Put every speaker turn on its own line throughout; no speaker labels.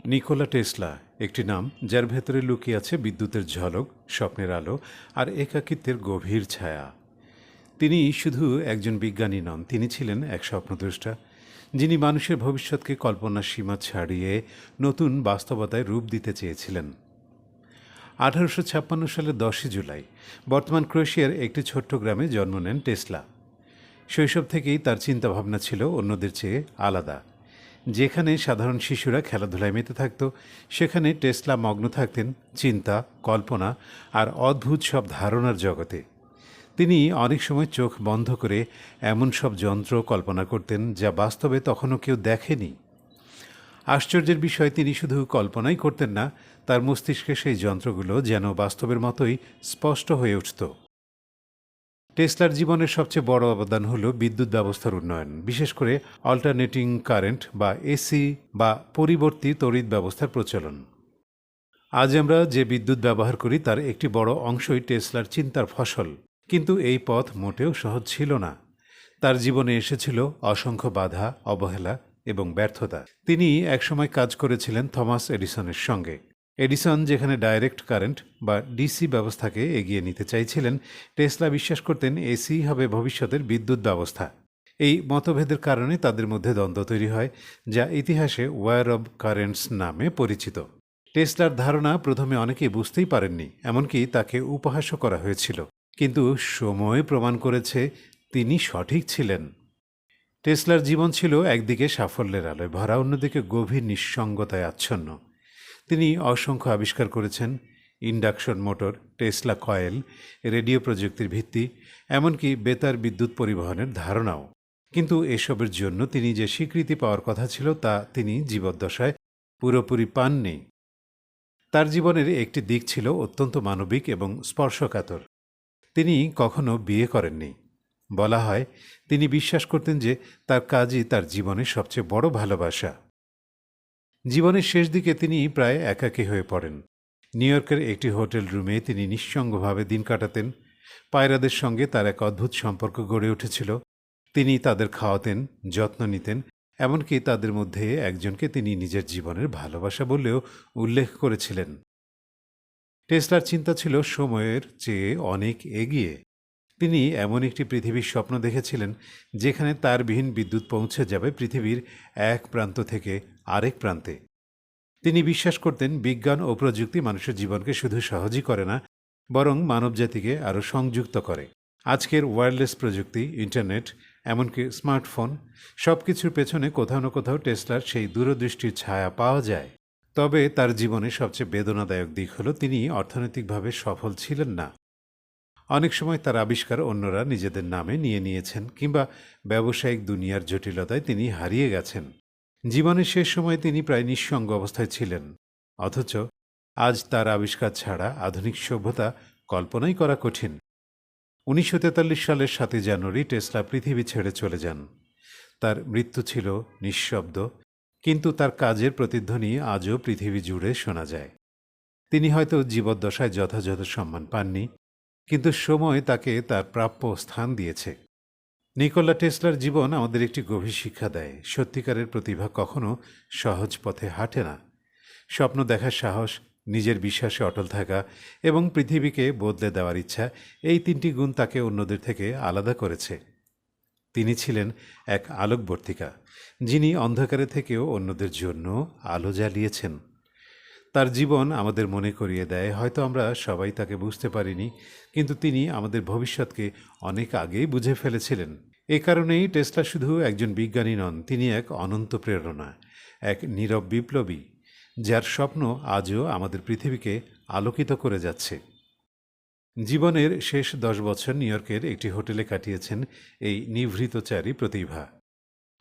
Nikola Tesla একটি নাম যার ভেতরে লুকিয়ে আছে বিদ্যুতের ঝলক, স্বপ্নের আলো আর একাকিত্বের গভীর ছায়া। তিনি শুধু একজন বিজ্ঞানী নন, তিনি ছিলেন এক স্বপ্নদ্রষ্টা, যিনি মানুষের ভবিষ্যৎকে কল্পনার সীমা ছাড়িয়ে নতুন বাস্তবতায় রূপ দিতে চেয়েছিলেন। 1856 সালের 10ই জুলাই বর্তমান ক্রোয়েশিয়ার একটি ছোট্ট গ্রামে জন্ম নেন টেসলা। শৈশব থেকেই তার চিন্তাভাবনা ছিল অন্যদের চেয়ে আলাদা। যেখানে সাধারণ শিশুরা খেলাধুলায় মেতে থাকত, সেখানে টেসলা মগ্ন থাকতেন চিন্তা, কল্পনা আর অদ্ভুত সব ধারণার জগতে। তিনি অনেক সময় চোখ বন্ধ করে এমন সব যন্ত্র কল্পনা করতেন যা বাস্তবে তখনও কেউ দেখেনি। আশ্চর্যের বিষয়, তিনি শুধু কল্পনাই করতেন না, তার মস্তিষ্কে সেই যন্ত্রগুলো যেন বাস্তবের মতোই স্পষ্ট হয়ে উঠত। টেসলার জীবনের সবচেয়ে বড় অবদান হল বিদ্যুৎ ব্যবস্থার উন্নয়ন, বিশেষ করে অল্টারনেটিং কারেন্ট বা এসি বা পরিবর্তী তড়িৎ ব্যবস্থার প্রচলন। আজ আমরা যে বিদ্যুৎ ব্যবহার করি তার একটি বড় অংশই টেসলার চিন্তার ফসল। কিন্তু এই পথ মোটেও সহজ ছিল না। তার জীবনে এসেছিল অসংখ্য বাধা, অবহেলা এবং ব্যর্থতা। তিনি একসময় কাজ করেছিলেন থমাস এডিসনের সঙ্গে। এডিসন যেখানে ডাইরেক্ট কারেন্ট বা ডিসি ব্যবস্থাকে এগিয়ে নিতে চাইছিলেন, টেসলা বিশ্বাস করতেন এসি হবে ভবিষ্যতের বিদ্যুৎ ব্যবস্থা। এই মতভেদের কারণে তাদের মধ্যে দ্বন্দ্ব তৈরি হয়, যা ইতিহাসে ওয়্যার অব কারেন্টস নামে পরিচিত। টেসলার ধারণা প্রথমে অনেকেই বুঝতেই পারেননি, এমনকি তাকে উপহাসও করা হয়েছিল। কিন্তু সময় প্রমাণ করেছে তিনি সঠিক ছিলেন। টেসলার জীবন ছিল একদিকে সাফল্যের আলোয় ভরা, অন্যদিকে গভীর নিঃসঙ্গতায় আচ্ছন্ন। তিনি অসংখ্য আবিষ্কার করেছেন: induction motor, Tesla coil, radio প্রযুক্তির ভিত্তি, এমনকি বেতার বিদ্যুৎ পরিবহনের ধারণাও। কিন্তু এসবের জন্য তিনি যে স্বীকৃতি পাওয়ার কথা ছিল তা তিনি জীবদ্দশায় পুরোপুরি পাননি। তার জীবনের একটি দিক ছিল অত্যন্ত মানবিক এবং স্পর্শকাতর। তিনি কখনো বিয়ে করেননি। বলা হয় তিনি বিশ্বাস করতেন যে তার কাজই তার জীবনের সবচেয়ে বড় ভালোবাসা। জীবনের শেষ দিকে তিনি প্রায় একাকী হয়ে পড়েন। নিউ ইয়র্কের একটি হোটেল রুমে তিনি নিঃসঙ্গভাবে দিন কাটাতেন। পায়রাদের সঙ্গে তার এক অদ্ভুত সম্পর্ক গড়ে উঠেছিল। তিনি তাদের খাওয়াতেন, যত্ন নিতেন, এমনকি তাদের মধ্যে একজনকে তিনি নিজের জীবনের ভালোবাসা বললেও উল্লেখ করেছিলেন। টেসলার চিন্তা ছিল সময়ের চেয়ে অনেক এগিয়ে। তিনি এমন একটি পৃথিবীর স্বপ্ন দেখেছিলেন যেখানে তারবিহীন বিদ্যুৎ পৌঁছে যাবে পৃথিবীর এক প্রান্ত থেকে আরেক প্রান্তে। তিনি বিশ্বাস করতেন বিজ্ঞান ও প্রযুক্তি মানুষের জীবনকে শুধু সহজই করে না, বরং মানবজাতিকে আরও সংযুক্ত করে। আজকের ওয়্যারলেস প্রযুক্তি, ইন্টারনেট, এমনকি স্মার্টফোন, সব কিছুর পেছনে কোথাও না কোথাও টেসলার সেই দূরদৃষ্টির ছায়া পাওয়া যায়। তবে তার জীবনে সবচেয়ে বেদনাদায়ক দিক হল তিনি অর্থনৈতিকভাবে সফল ছিলেন না। অনেক সময় তার আবিষ্কার অন্যরা নিজেদের নামে নিয়ে নিয়েছেন, কিংবা ব্যবসায়িক দুনিয়ার জটিলতায় তিনি হারিয়ে গেছেন। জীবনের শেষ সময়ে তিনি প্রায় নিঃসঙ্গ অবস্থায় ছিলেন। অথচ আজ তার আবিষ্কার ছাড়া আধুনিক সভ্যতা কল্পনাই করা কঠিন। 1943 সালের 7 জানুয়ারি টেসলা পৃথিবী ছেড়ে চলে যান। তার মৃত্যু ছিল নিঃশব্দ, কিন্তু তার কাজের প্রতিধ্বনি আজও পৃথিবী জুড়ে শোনা যায়। তিনি হয়তো জীবদ্দশায় যথাযথ সম্মান পাননি, কিন্তু সময় তাকে তার প্রাপ্য স্থান দিয়েছে। নিকোলা টেসলার জীবন আমাদের একটি গভীর শিক্ষা দেয়। সত্যিকারের প্রতিভা কখনো সহজ পথে হাঁটে না। স্বপ্ন দেখার সাহস, নিজের বিশ্বাসে অটল থাকা এবং পৃথিবীকে বদলে দেওয়ার ইচ্ছা, এই 3টি গুণ তাকে অন্যদের থেকে আলাদা করেছে। তিনি ছিলেন এক আলোকবর্তিকা, যিনি অন্ধকারে থেকেও অন্যদের জন্য আলো জ্বালিয়েছেন। তার জীবন আমাদের মনে করিয়ে দেয়, হয়তো আমরা সবাই তাকে বুঝতে পারিনি, কিন্তু তিনি আমাদের ভবিষ্যৎকে অনেক আগেই বুঝে ফেলেছিলেন। এ কারণেই টেসলা শুধু একজন বিজ্ঞানী নন, তিনি এক অনন্ত প্রেরণা, এক নীরব বিপ্লবী, যার স্বপ্ন আজও আমাদের পৃথিবীকে আলোকিত করে যাচ্ছে। জীবনের শেষ 10 বছর নিউ ইয়র্কের একটি হোটেলে কাটিয়েছেন এই নিভৃতচারী প্রতিভা।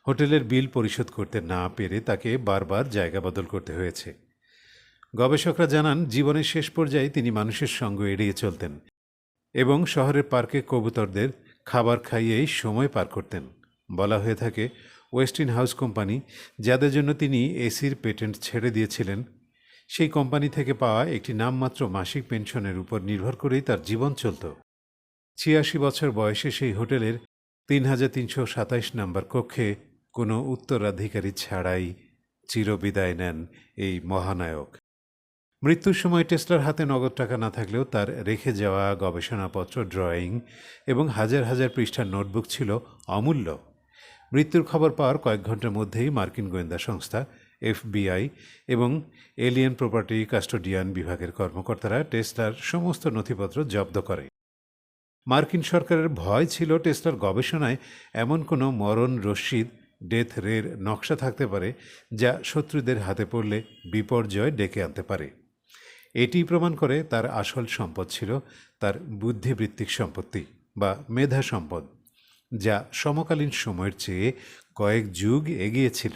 হোটেলের বিল পরিশোধ করতে না পেরে তাকে বারবার জায়গা বদল করতে হয়েছে। গবেষকরা জানান, জীবনের শেষ পর্যায়ে তিনি মানুষের সঙ্গ এড়িয়ে চলতেন এবং শহরের পার্কে কবুতরদের খাবার খাইয়েই সময় পার করতেন। বলা হয়ে থাকে, ওয়েস্টিন হাউস কোম্পানি, যাদের জন্য তিনি এসির পেটেন্ট ছেড়ে দিয়েছিলেন, সেই কোম্পানি থেকে পাওয়া একটি নামমাত্র মাসিক পেনশনের উপর নির্ভর করেই তার জীবন চলত। 86 বছর বয়সে সেই হোটেলের 3327 নম্বর কক্ষে কোনো উত্তরাধিকারী ছাড়াই চিরবিদায় নেন এই মহানায়ক। মৃত্যুর সময় টেসলার হাতে নগদ টাকা না থাকলেও তার রেখে যাওয়া গবেষণাপত্র, ড্রয়িং এবং হাজার হাজার পৃষ্ঠার নোটবুক ছিল অমূল্য। মৃত্যুর খবর পাওয়ার কয়েক ঘন্টার মধ্যেই মার্কিন গোয়েন্দা সংস্থা এফবিআই এবং এলিয়েন প্রপার্টি কাস্টোডিয়ান বিভাগের কর্মকর্তারা টেসলার সমস্ত নথিপত্র জব্দ করে। মার্কিন সরকারের ভয় ছিল টেসলার গবেষণায় এমন কোনো মরণ রশিদ, ডেথ রের নকশা থাকতে পারে যা শত্রুদের হাতে পড়লে বিপর্যয় ডেকে আনতে পারে। এটি প্রমাণ করে তার আসল সম্পদ ছিল তার বুদ্ধিবৃত্তিক সম্পত্তি বা মেধা সম্পদ, যা সমকালীন সময়ের চেয়ে কয়েক যুগ এগিয়ে ছিল।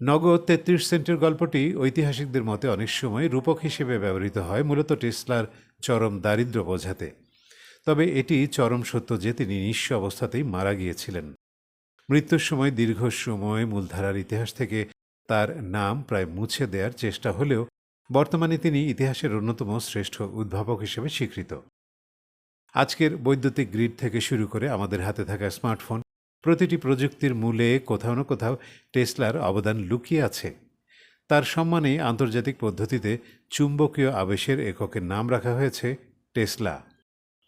নগদ ৩৩ সেন্টের গল্পটি ঐতিহাসিকদের মতে অনেক সময় রূপক হিসেবে ব্যবহৃত হয়, মূলত টেসলার চরম দারিদ্র্য বোঝাতে। তবে এটি চরম সত্য যে তিনি নিঃস্ব অবস্থাতেই মারা গিয়েছিলেন। মৃত্যুর সময় দীর্ঘ সময় মূলধারার ইতিহাস থেকে তার নাম প্রায় মুছে দেওয়ার চেষ্টা হলেও বর্তমানে তিনি ইতিহাসের অন্যতম শ্রেষ্ঠ উদ্ভাবক হিসেবে স্বীকৃত। আজকের বৈদ্যুতিক গ্রিড থেকে শুরু করে আমাদের হাতে থাকা স্মার্টফোন, প্রতিটি প্রযুক্তির মূলে কোথাও না কোথাও টেসলার অবদান লুকিয়ে আছে। তার সম্মানে আন্তর্জাতিক পদ্ধতিতে চুম্বকীয় আবেশের এককের নাম রাখা হয়েছে টেসলা।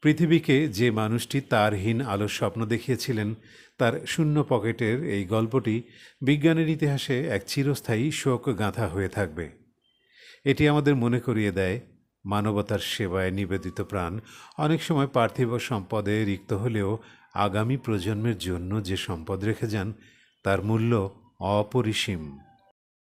পৃথিবীকে যে মানুষটি তারহীন আলোর স্বপ্ন দেখিয়েছিলেন, তার শূন্য পকেটের এই গল্পটি বিজ্ঞানের ইতিহাসে এক চিরস্থায়ী শোক গাঁথা হয়ে থাকবে। এটি আমাদের মনে করিয়ে দেয়, মানবতার সেবায় নিবেদিত প্রাণ অনেক সময় পার্থিব সম্পদে রিক্ত হলেও আগামী প্রজন্মের জন্য যে সম্পদ রেখে যান তার মূল্য অপরিসীম।